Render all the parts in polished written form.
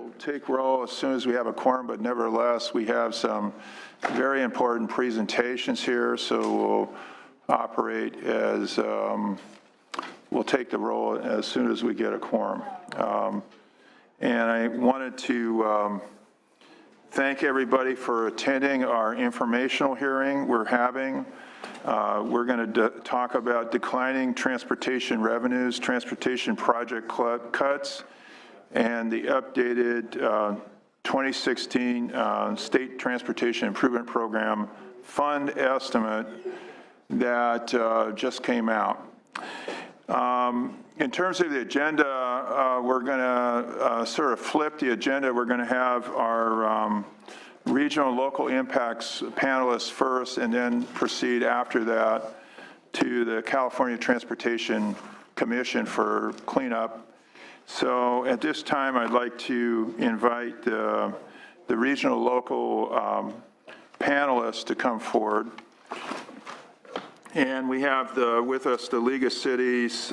We'll take roll as soon as we have a quorum, but nevertheless, we have some very important presentations here, so we'll operate as, we'll take the roll as soon as we get a quorum. And I wanted to thank everybody for attending our informational hearing we're having. We're going to talk about declining transportation revenues, transportation project cuts, and the updated 2016 State Transportation Improvement Program fund estimate that just came out. In terms of the agenda, we're going to sort of flip the agenda. We're going to have our regional and local impacts panelists first, and then proceed after that to the California Transportation Commission for cleanup. So at this time, I'd like to invite the regional local panelists to come forward. And we have with us the League of Cities,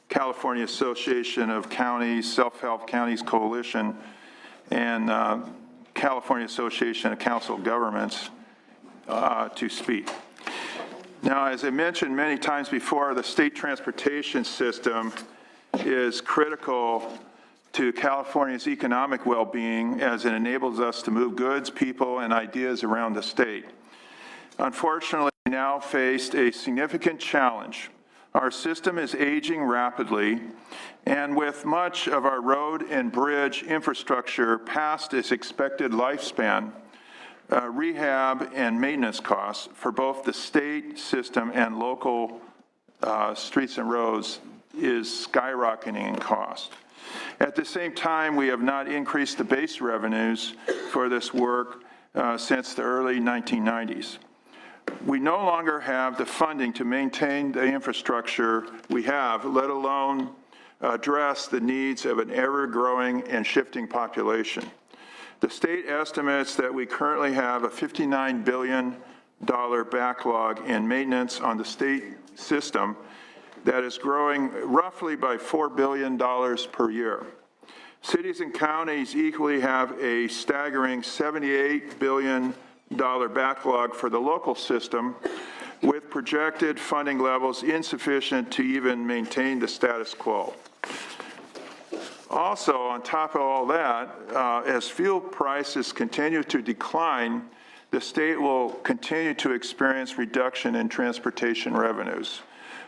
California Association of Counties, Self-Help Counties Coalition, and California Association of Council of Governments to speak. Now, as I mentioned many times before, the state transportation system is critical to California's economic well-being as it enables us to move goods, people, and ideas around the state. Unfortunately, we now faced a significant challenge. Our system is aging rapidly, and with much of our road and bridge infrastructure past its expected lifespan, rehab and maintenance costs for both the state system and local streets and roads is skyrocketing in cost. At the same time, we have not increased the base revenues for this work since the early 1990s. We no longer have the funding to maintain the infrastructure we have, let alone address the needs of an ever-growing and shifting population. The state estimates that we currently have a $59 billion backlog in maintenance on the state system that is growing roughly by $4 billion per year. Cities and counties equally have a staggering $78 billion backlog for the local system, with projected funding levels insufficient to even maintain the status quo. Also, on top of all that, as fuel prices continue to decline, the state will continue to experience reduction in transportation revenues.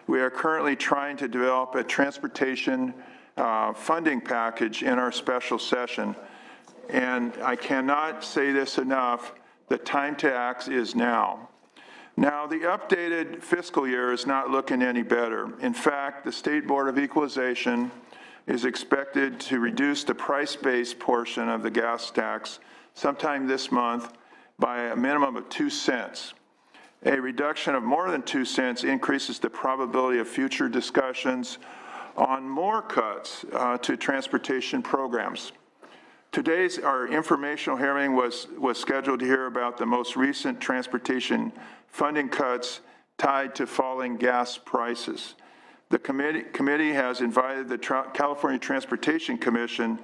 We are currently trying to develop a transportation funding package in our special session, and I cannot say this enough, the time to act is now. Now, the updated fiscal year is not looking any better. In fact, the State Board of Equalization is expected to reduce the price-based portion of the gas tax sometime this month by a minimum of 2 cents. A reduction of more than 2 cents increases the probability of future discussions on more cuts to transportation programs. Today's our informational hearing was scheduled to hear about the most recent transportation funding cuts tied to falling gas prices. The committee has invited the California Transportation Commission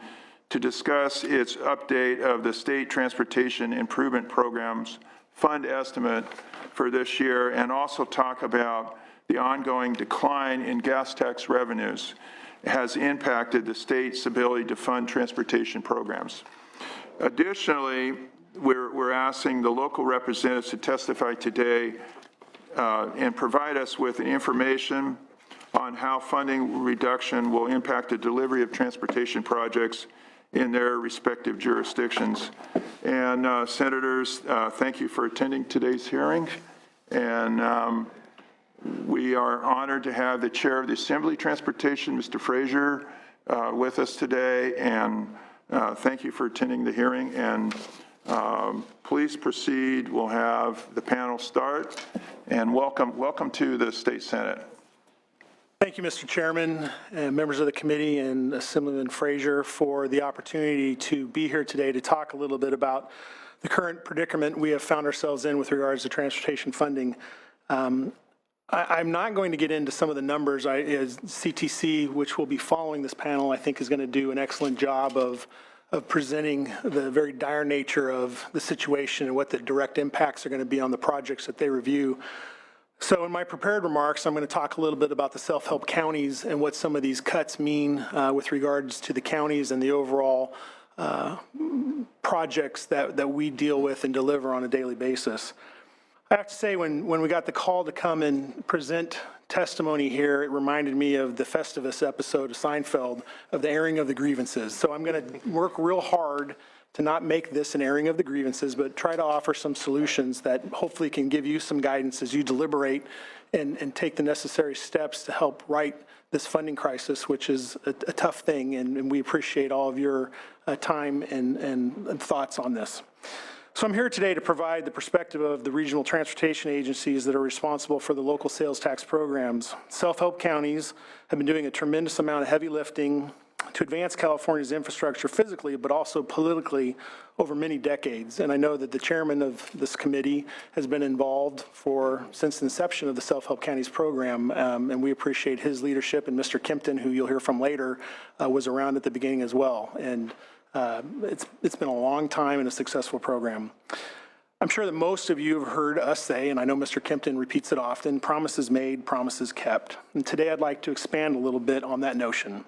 to discuss its update of the State Transportation Improvement Program's fund estimate for this year, and also talk about the ongoing decline in gas tax revenues has impacted the state's ability to fund transportation programs. Additionally, we're asking the local representatives to testify today and provide us with information on how funding reduction will impact the delivery of transportation projects in their respective jurisdictions. And senators, thank you for attending today's hearing. And we are honored to have the chair of the Assembly Transportation, Mr. Frazier, with us today. And thank you for attending the hearing. And please proceed. We'll have the panel start. And welcome to the State Senate. Thank you, Mr. Chairman, and members of the committee, and Assemblyman Frazier, for the opportunity to be here today to talk a little bit about the current predicament we have found ourselves in with regards to transportation funding. I'm not going to get into some of the numbers. As CTC, which will be following this panel, I think is going to do an excellent job of presenting the very dire nature of the situation and what the direct impacts are going to be on the projects that they review. So in my prepared remarks, I'm going to talk a little bit about the self-help counties and what some of these cuts mean with regards to the counties and the overall projects that we deal with and deliver on a daily basis. I have to say, when we got the call to come and present testimony here, it reminded me of the Festivus episode of Seinfeld of the airing of the grievances. So I'm going to work real hard to not make this an airing of the grievances, but try to offer some solutions that hopefully can give you some guidance as you deliberate and take the necessary steps to help right this funding crisis, which is a tough thing, and we appreciate all of your time and thoughts on this. So I'm here today to provide the perspective of the regional transportation agencies that are responsible for the local sales tax programs. Self-help counties have been doing a tremendous amount of heavy lifting to advance California's infrastructure physically, but also politically over many decades. And I know that the chairman of this committee has been involved since the inception of the Self-Help Counties program, and we appreciate his leadership. And Mr. Kempton, who you'll hear from later, was around at the beginning as well. And it's been a long time and a successful program. I'm sure that most of you have heard us say, and I know Mr. Kempton repeats it often, promises made, promises kept. And today I'd like to expand a little bit on that notion.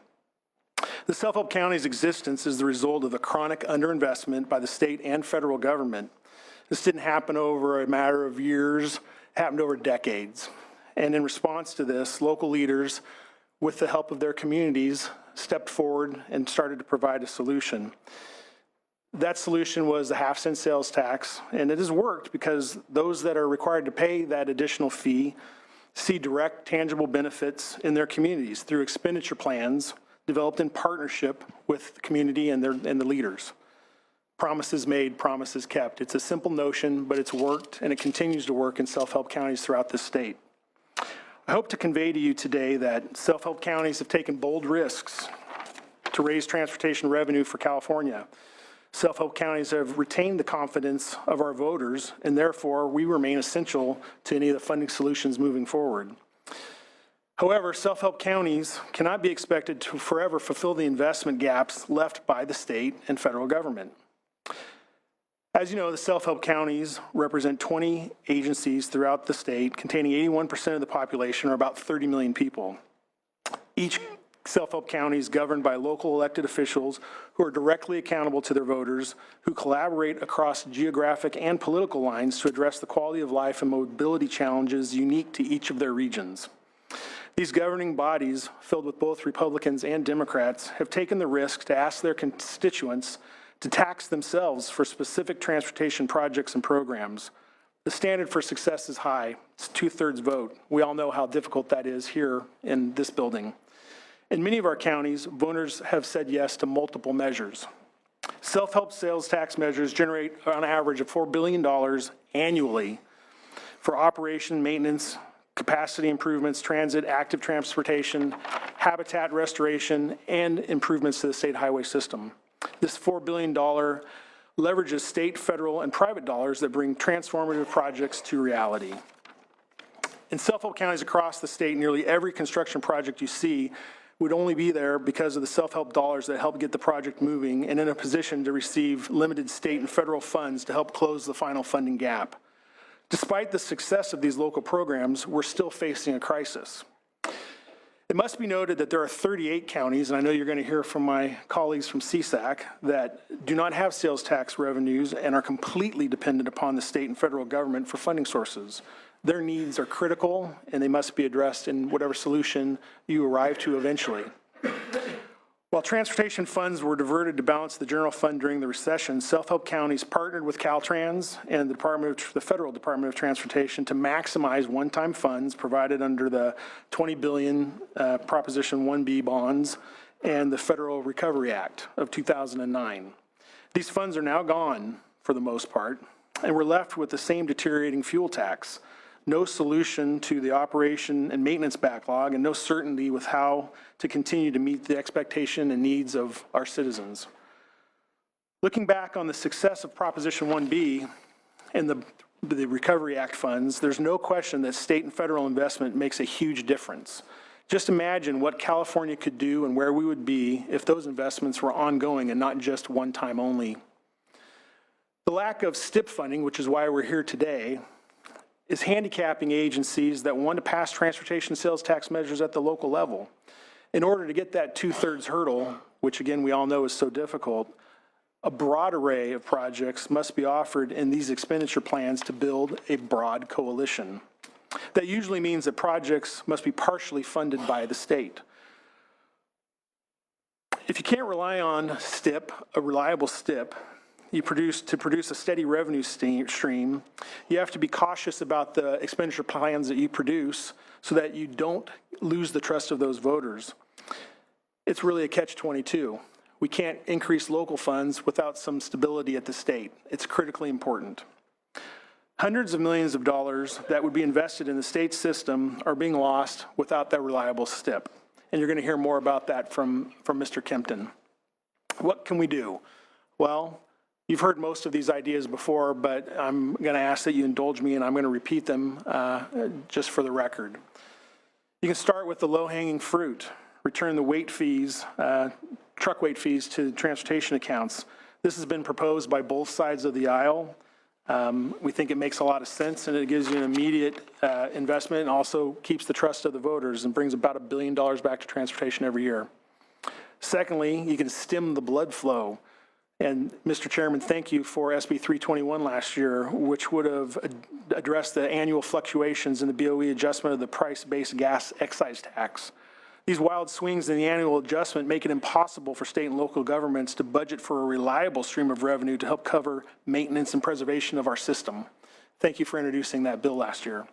The Self-Help County's existence is the result of a chronic underinvestment by the state and federal government. This didn't happen over a matter of years, it happened over decades. And in response to this, local leaders, with the help of their communities, stepped forward and started to provide a solution. That solution was the half-cent sales tax, and it has worked because those that are required to pay that additional fee see direct, tangible benefits in their communities through expenditure plans developed in partnership with the community and the leaders. Promises made, promises kept. It's a simple notion, but it's worked, and it continues to work in self-help counties throughout the state. I hope to convey to you today that self-help counties have taken bold risks to raise transportation revenue for California. Self-help counties have retained the confidence of our voters, and therefore we remain essential to any of the funding solutions moving forward. However, self-help counties cannot be expected to forever fulfill the investment gaps left by the state and federal government. As you know, the self-help counties represent 20 agencies throughout the state containing 81% of the population, or about 30 million people. Each self-help county is governed by local elected officials who are directly accountable to their voters, who collaborate across geographic and political lines to address the quality of life and mobility challenges unique to each of their regions. These governing bodies, filled with both Republicans and Democrats, have taken the risk to ask their constituents to tax themselves for specific transportation projects and programs. The standard for success is high. It's 2/3 vote. We all know how difficult that is here in this building. In many of our counties, voters have said yes to multiple measures. Self-help sales tax measures generate on average of $4 billion annually for operation, maintenance, capacity improvements, transit, active transportation, habitat restoration, and improvements to the state highway system. This $4 billion leverages state, federal, and private dollars that bring transformative projects to reality. In self-help counties across the state, nearly every construction project you see would only be there because of the self-help dollars that help get the project moving and in a position to receive limited state and federal funds to help close the final funding gap. Despite the success of these local programs, we're still facing a crisis. It must be noted that there are 38 counties, and I know you're going to hear from my colleagues from CSAC, that do not have sales tax revenues and are completely dependent upon the state and federal government for funding sources. Their needs are critical, and they must be addressed in whatever solution you arrive to eventually. While transportation funds were diverted to balance the general fund during the recession, self-help counties partnered with Caltrans and the Federal Department of Transportation to maximize one-time funds provided under the $20 billion Proposition 1B bonds and the Federal Recovery Act of 2009. These funds are now gone for the most part, and we're left with the same deteriorating fuel tax. No solution to the operation and maintenance backlog, and no certainty with how to continue to meet the expectation and needs of our citizens. Looking back on the success of Proposition 1B and the Recovery Act funds, there's no question that state and federal investment makes a huge difference. Just imagine what California could do and where we would be if those investments were ongoing and not just one time only. The lack of STIP funding, which is why we're here today, is handicapping agencies that want to pass transportation sales tax measures at the local level. In order to get that 2/3 hurdle, which again we all know is so difficult, a broad array of projects must be offered in these expenditure plans to build a broad coalition. That usually means that projects must be partially funded by the state. If you can't rely on STIP, a reliable STIP, to produce a steady revenue stream, you have to be cautious about the expenditure plans that you produce so that you don't lose the trust of those voters. It's really a catch-22. We can't increase local funds without some stability at the state. It's critically important. Hundreds of millions of dollars that would be invested in the state system are being lost without that reliable STIP. And you're going to hear more about that from Mr. Kempton. What can we do? Well, you've heard most of these ideas before, but I'm going to ask that you indulge me and I'm going to repeat them just for the record. You can start with the low-hanging fruit. Return the weight fees, truck weight fees to transportation accounts. This has been proposed by both sides of the aisle. We think it makes a lot of sense and it gives you an immediate investment and also keeps the trust of the voters and brings about $1 billion back to transportation every year. Secondly, you can stem the blood flow. And Mr. Chairman, thank you for SB 321 last year, which would have addressed the annual fluctuations in the BOE adjustment of the price-based gas excise tax. These wild swings in the annual adjustment make it impossible for state and local governments to budget for a reliable stream of revenue to help cover maintenance and preservation of our system. Thank you for introducing that bill last year.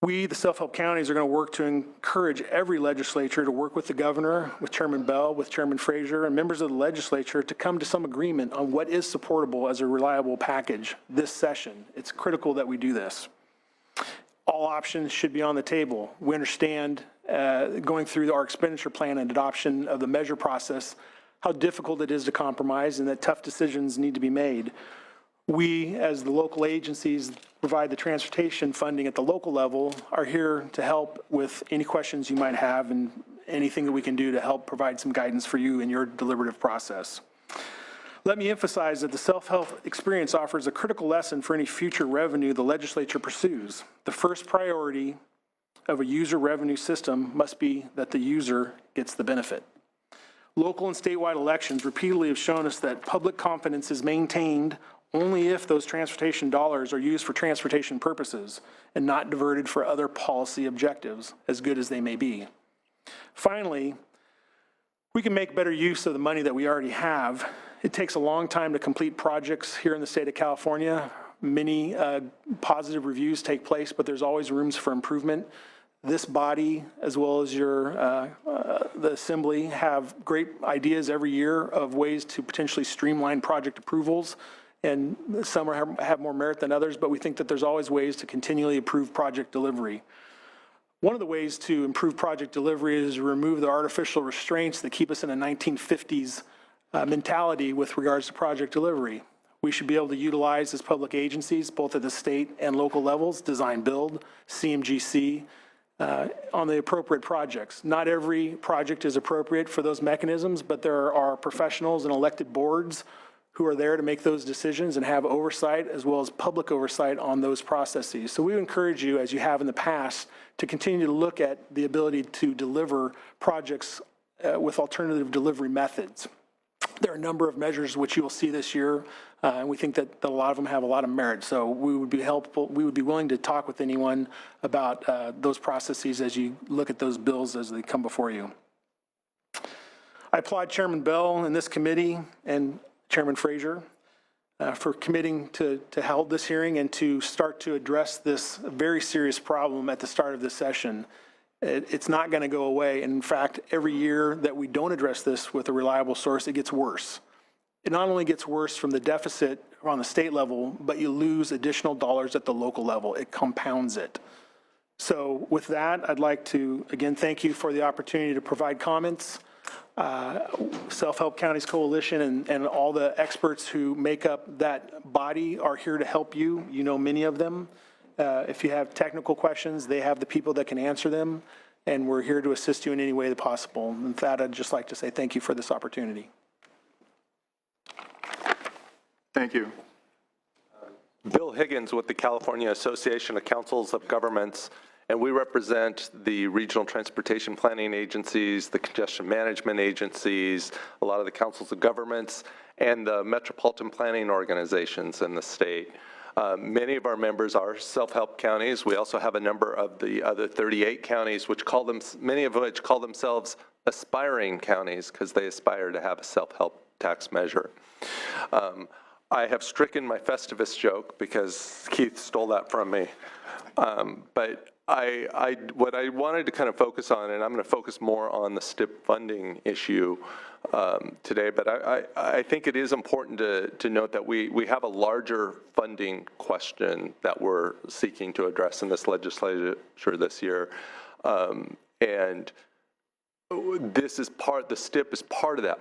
We, the self-help counties, are going to work to encourage every legislature to work with the governor, with Chairman Bell, with Chairman Frazier, and members of the legislature to come to some agreement on what is supportable as a reliable package this session. It's critical that we do this. All options should be on the table. We understand going through our expenditure plan and adoption of the measure process, how difficult it is to compromise and that tough decisions need to be made. We, as the local agencies, provide the transportation funding at the local level, are here to help with any questions you might have and anything that we can do to help provide some guidance for you in your deliberative process. Let me emphasize that the self-help experience offers a critical lesson for any future revenue the legislature pursues. The first priority of a user revenue system must be that the user gets the benefit. Local and statewide elections repeatedly have shown us that public confidence is maintained only if those transportation dollars are used for transportation purposes and not diverted for other policy objectives, as good as they may be. Finally, we can make better use of the money that we already have. It takes a long time to complete projects here in the state of California. Many positive reviews take place, but there's always rooms for improvement. This body, as well as the Assembly, have great ideas every year of ways to potentially streamline project approvals. And some have more merit than others, but we think that there's always ways to continually improve project delivery. One of the ways to improve project delivery is to remove the artificial restraints that keep us in a 1950s mentality with regards to project delivery. We should be able to utilize as public agencies, both at the state and local levels, design build, CMGC, on the appropriate projects. Not every project is appropriate for those mechanisms, but there are professionals and elected boards who are there to make those decisions and have oversight as well as public oversight on those processes. So we encourage you, as you have in the past, to continue to look at the ability to deliver projects with alternative delivery methods. There are a number of measures which you will see this year, and we think that a lot of them have a lot of merit. So we would be willing to talk with anyone about those processes as you look at those bills as they come before you. I applaud Chairman Bell and this committee and Chairman Frazier for committing to hold this hearing and to start to address this very serious problem at the start of this session. It's not going to go away. And in fact, every year that we don't address this with a reliable source, it gets worse. It not only gets worse from the deficit on the state level, but you lose additional dollars at the local level. It compounds it. So with that, I'd like to, again, thank you for the opportunity to provide comments. Self-Help Counties Coalition and all the experts who make up that body are here to help you. You know many of them. If you have technical questions, they have the people that can answer them, and we're here to assist you in any way possible. And with that, I'd just like to say thank you for this opportunity. Thank you. Bill Higgins with the California Association of Councils of Governments, and we represent the regional transportation planning agencies, the congestion management agencies, a lot of the councils of governments, and the metropolitan planning organizations in the state. Many of our members are self-help counties. We also have a number of the other 38 counties, many of which call themselves aspiring counties because they aspire to have a self-help tax measure. I have stricken my Festivus joke because Keith stole that from me. But what I wanted to kind of focus on, and I'm going to focus more on the STIP funding issue today, but I think it is important to note that we have a larger funding question that we're seeking to address in this legislature this year. And the STIP is part of that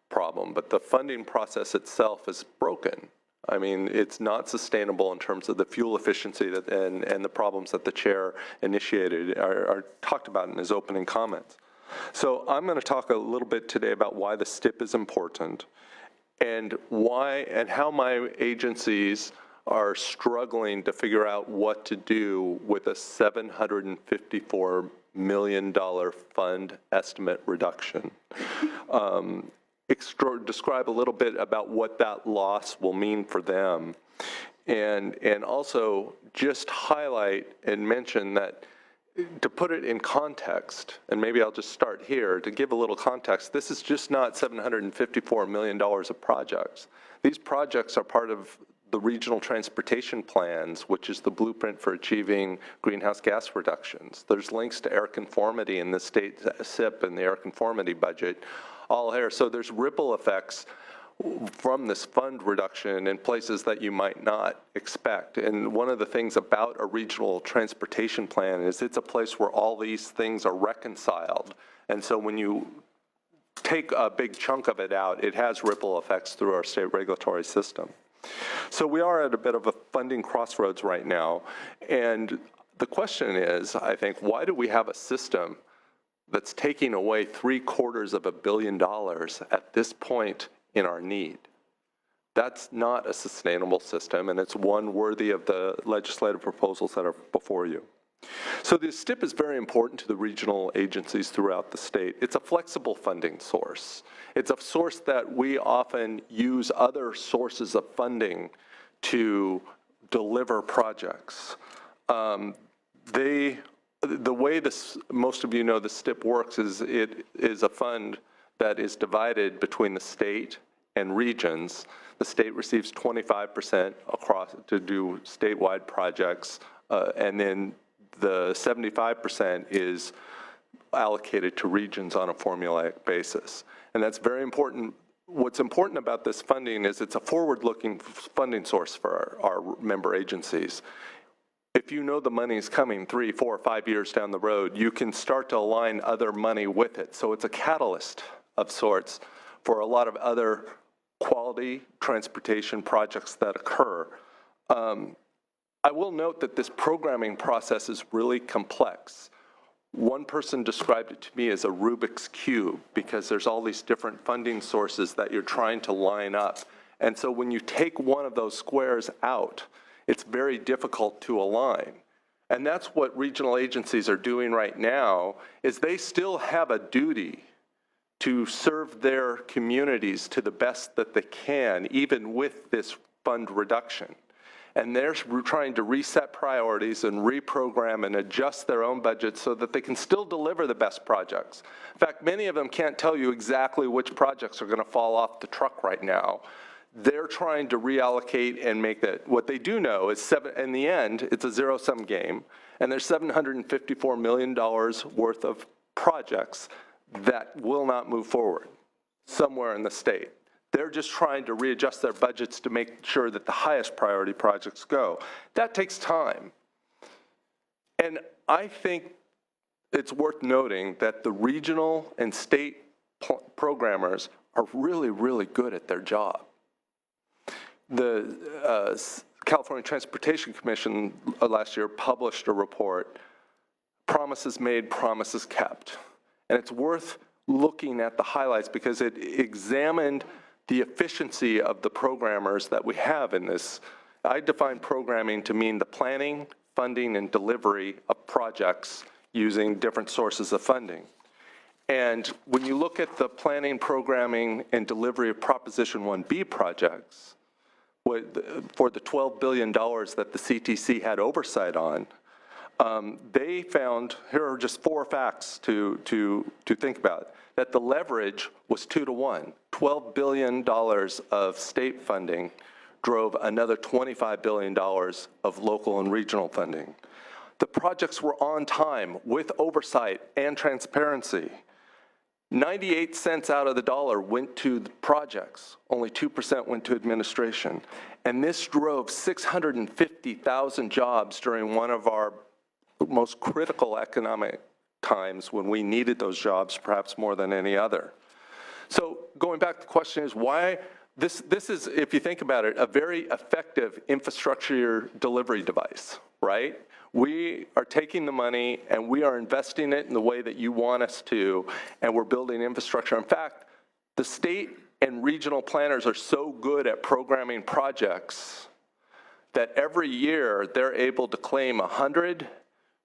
problem, but the funding process itself is broken. I mean, it's not sustainable in terms of the fuel efficiency and the problems that the chair initiated are talked about in his opening comments. So I'm going to talk a little bit today about why the STIP is important and how my agencies are struggling to figure out what to do with a $754 million fund estimate reduction. Describe a little bit about what that loss will mean for them, and also just highlight and mention that, to put it in context, and maybe I'll just start here to give a little context, this is just not $754 million of projects. These projects are part of the regional transportation plans, which is the blueprint for achieving greenhouse gas reductions. There's links to air conformity in the state SIP and the air conformity budget, all here. So there's ripple effects from this fund reduction in places that you might not expect. And one of the things about a regional transportation plan is it's a place where all these things are reconciled. And so when you take a big chunk of it out, it has ripple effects through our state regulatory system. So we are at a bit of a funding crossroads right now. And the question is, I think, why do we have a system that's taking away $750 million at this point in our need? That's not a sustainable system, and it's one worthy of the legislative proposals that are before you. So the STIP is very important to the regional agencies throughout the state. It's a flexible funding source. It's a source that we often use other sources of funding to deliver projects. The way most of you know the STIP works is it is a fund that is divided between the state and regions. The state receives 25% across to do statewide projects, and then the 75% is allocated to regions on a formulaic basis. And that's very important. What's important about this funding is it's a forward-looking funding source for our member agencies. If you know the money is coming 3, 4, 5 years down the road, you can start to align other money with it. So it's a catalyst of sorts for a lot of other quality transportation projects that occur. I will note that this programming process is really complex. One person described it to me as a Rubik's Cube because there's all these different funding sources that you're trying to line up. And so when you take one of those squares out, it's very difficult to align. And that's what regional agencies are doing right now, is they still have a duty to serve their communities to the best that they can, even with this fund reduction. And they're trying to reset priorities and reprogram and adjust their own budgets so that they can still deliver the best projects. In fact, many of them can't tell you exactly which projects are going to fall off the truck right now. They're trying to reallocate and make that. What they do know is in the end, it's a zero-sum game, and there's $754 million worth of projects that will not move forward somewhere in the state. They're just trying to readjust their budgets to make sure that the highest priority projects go. That takes time. And I think it's worth noting that the regional and state programmers are really, really good at their job. California Transportation Commission last year published a report, Promises Made, Promises Kept. And it's worth looking at the highlights because it examined the efficiency of the programmers that we have in this. I define programming to mean the planning, funding, and delivery of projects using different sources of funding. And when you look at the planning, programming, and delivery of Proposition 1B projects, for the $12 billion that the CTC had oversight on, they found, here are just 4 facts to think about, that the leverage was 2 to 1. $12 billion of state funding drove another $25 billion of local and regional funding. The projects were on time with oversight and transparency. 98 cents out of the dollar went to the projects, only 2% went to administration. And this drove 650,000 jobs during one of our most critical economic times when we needed those jobs perhaps more than any other. So going back, the question is why, this is, if you think about it, a very effective infrastructure delivery device, right? We are taking the money and we are investing it in the way that you want us to, and we're building infrastructure. In fact, the state and regional planners are so good at programming projects that every year they're able to claim $100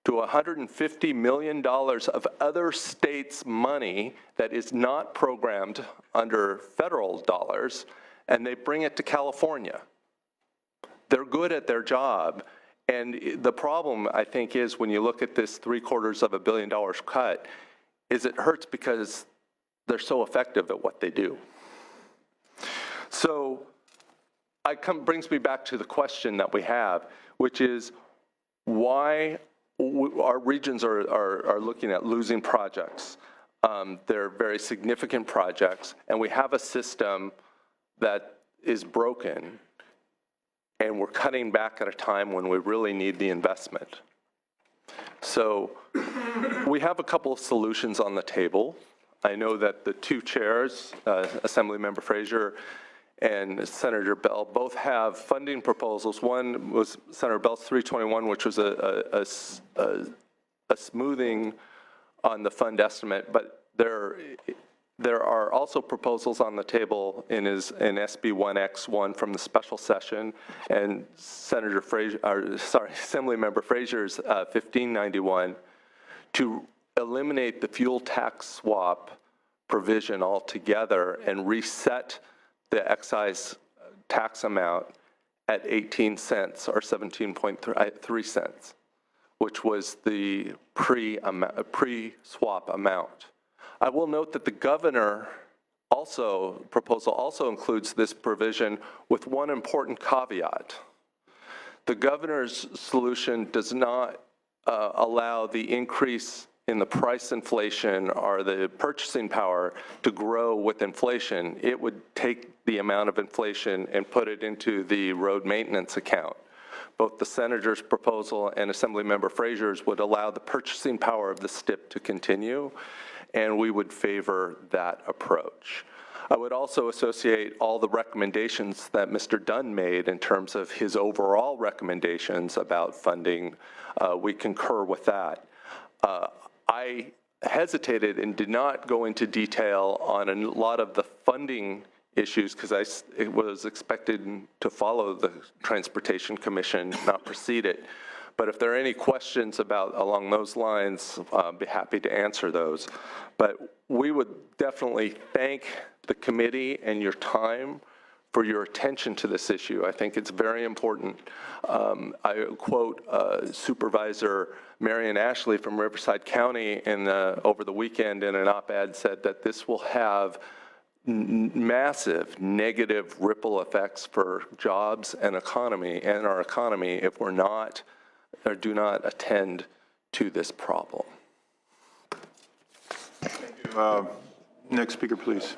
to $150 million of other states' money that is not programmed under federal dollars, and they bring it to California. They're good at their job. And the problem, I think, is when you look at this $750 million cut, is it hurts because they're so effective at what they do. So brings me back to the question that we have, which is why our regions are looking at losing projects. They're very significant projects, and we have a system that is broken, and we're cutting back at a time when we really need the investment. So we have a couple of solutions on the table. I know that the 2 chairs, Assemblymember Frazier and Senator Bell, both have funding proposals. One was Senator Bell's 321, which was a smoothing on the fund estimate, but there are also proposals on the table in SB 1X1 from the special session and Assemblymember Frazier's 1591 to eliminate the fuel tax swap provision altogether and reset the excise tax amount at 18 cents or 17.3 cents, which was the pre-swap amount. I will note that the governor proposal also includes this provision with one important caveat. The governor's solution does not allow the increase in the price inflation or the purchasing power to grow with inflation. It would take the amount of inflation and put it into the road maintenance account. Both the senator's proposal and Assemblymember Frazier's would allow the purchasing power of the STIP to continue, and we would favor that approach. I would also associate all the recommendations that Mr. Dunn made in terms of his overall recommendations about funding. We concur with that. I hesitated and did not go into detail on a lot of the funding issues because it was expected to follow the Transportation Commission, not precede it. But if there are any questions along those lines, I'll be happy to answer those. But we would definitely thank the committee and your time for your attention to this issue. I think it's very important. I quote Supervisor Marion Ashley from Riverside County over the weekend in an op-ed said that this will have massive negative ripple effects for jobs and our economy if we're not or do not attend to this problem. Thank you. Next speaker, please.